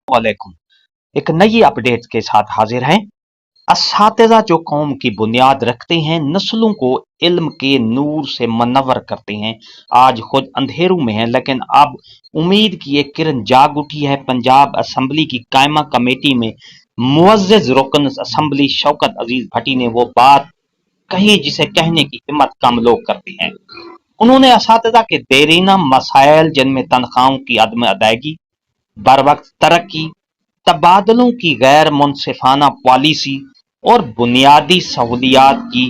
वालेकुम। एक नई अपडेट के साथ हाजिर हैं। असातिज़ा जो कौम की बुनियाद रखते हैं, नस्लों को इल्म के नूर से मुनव्वर करते हैं, आज खुद अंधेरों में हैं, लेकिन अब उम्मीद की एक किरण जाग उठी है। पंजाब असम्बली की कायमा कमेटी में मुअज़्ज़ज़ रुकन असम्बली शौकत अजीज भट्टी ने वो बात कही जिसे कहने की हिम्मत कम लोग करते हैं। उन्होंने असातिज़ा के देरीना मसाइल, जिनमें तनख्वाहों की अदम अदायगी, बरवक्त तरक्की, तबादलों की गैर मुनसिफाना पॉलिसी और बुनियादी सहूलियात की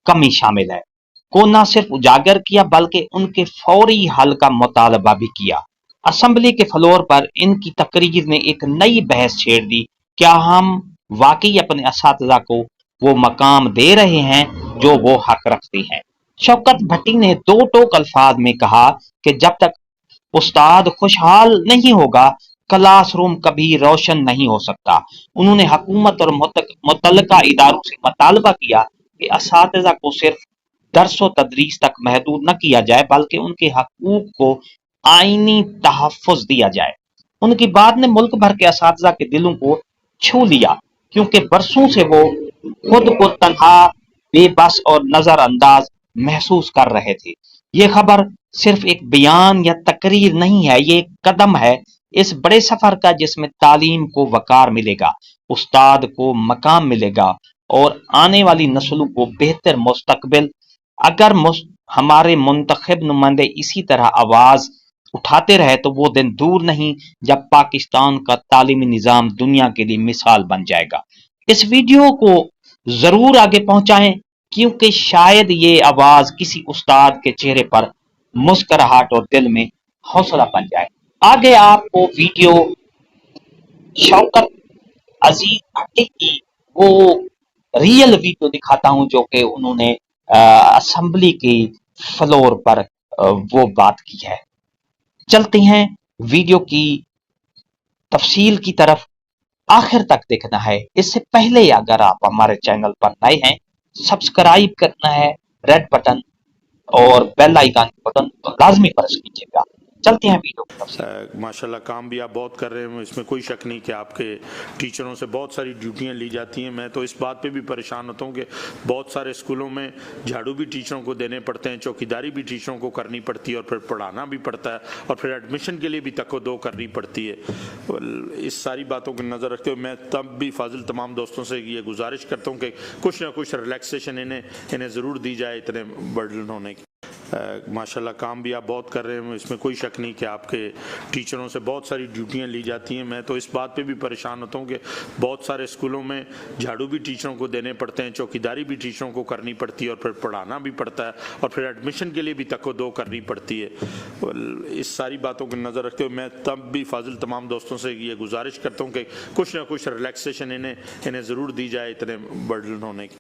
कमी शामिल है, को न सिर्फ उजागर किया बल्कि उनके फौरी हल का मुतालबा भी किया। असम्बली के फ्लोर पर इनकी तकरीर ने एक नई बहस छेड़ दी। क्या हम वाकई अपने असातिज़ा को वो मकाम दे रहे हैं जो वो हक रखते हैं? शौकत भट्टी ने दो टोक अल्फाज में कहा कि जब तक उस्ताद खुशहाल नहीं होगा, क्लासरूम कभी रोशन नहीं हो सकता। उन्होंने हुकूमत और मुतल्लिका इदारों से मुतालबा किया कि असातिज़ा को सिर्फ दरसो तदरीस तक महदूद न किया जाए, बल्कि उनके हकूक को आईनी तहफ़्फ़ुज़ दिया जाए। उनकी बात ने मुल्क भर के असातिज़ा के दिलों को छू लिया, क्योंकि बरसों से वो खुद को तन्हा, बेबस और नजरअंदाज महसूस कर रहे थे। ये खबर सिर्फ एक बयान या तकरीर नहीं है, ये एक कदम है इस बड़े सफर का, जिसमें तालीम को वकार मिलेगा, उस्ताद को मकाम मिलेगा और आने वाली नस्लों को बेहतर मुस्तकबिल। अगर हमारे मुंतखब नुमाइंदे इसी तरह आवाज उठाते रहे तो वो दिन दूर नहीं जब पाकिस्तान का तालीमी निजाम दुनिया के लिए मिसाल बन जाएगा। इस वीडियो को जरूर आगे पहुंचाएं, क्योंकि शायद ये आवाज किसी उस्ताद के चेहरे पर मुस्कुराहट और दिल में हौसला बन जाए। आगे आपको वीडियो शौकत अजीज भट्टी की वो रियल वीडियो दिखाता हूं, जो कि उन्होंने असेंबली की फ्लोर पर वो बात की है। चलते हैं वीडियो की तफसील की तरफ, आखिर तक देखना है। इससे पहले अगर आप हमारे चैनल पर नए हैं, सब्सक्राइब करना है, रेड बटन और बेल आइकन बटन तो लाजमी प्रेस कीजिएगा। चलते हैं वीडियो की तफसील। माशाल्लाह काम भी आप बहुत कर रहे हैं, इसमें कोई शक नहीं कि आपके टीचरों से बहुत सारी ड्यूटियां ली जाती हैं। मैं तो इस बात पे भी परेशान होता हूं कि बहुत सारे स्कूलों में झाड़ू भी टीचरों को देने पड़ते हैं, चौकीदारी भी टीचरों को करनी पड़ती है और फिर पढ़ाना भी पड़ता है और फिर एडमिशन के लिए भी तको-दो करनी पड़ती है। इस सारी बातों को नज़र रखते हुए मैं तब भी फाजिल तमाम दोस्तों से ये गुजारिश करता हूँ कि कुछ ना कुछ रिलैक्सेशन इन्हें ज़रूर दी जाए इतने बर्डन होने की। माशाल्लाह काम भी आप बहुत कर रहे हैं, इसमें कोई शक नहीं कि आपके टीचरों से बहुत सारी ड्यूटियां ली जाती हैं। मैं तो इस बात पे भी परेशान होता हूँ कि बहुत सारे स्कूलों में झाड़ू भी टीचरों को देने पड़ते हैं, चौकीदारी भी टीचरों को करनी पड़ती है और फिर पढ़ाना भी पड़ता है और फिर एडमिशन के लिए भी तको-दो करनी पड़ती है। इस सारी बातों को नज़र रखते हुए मैं तब भी फाजिल तमाम दोस्तों से ये गुजारिश करता हूँ कि कुछ ना कुछ रिलैक्सेशन इन्हें ज़रूर दी जाए इतने बर्डन होने की।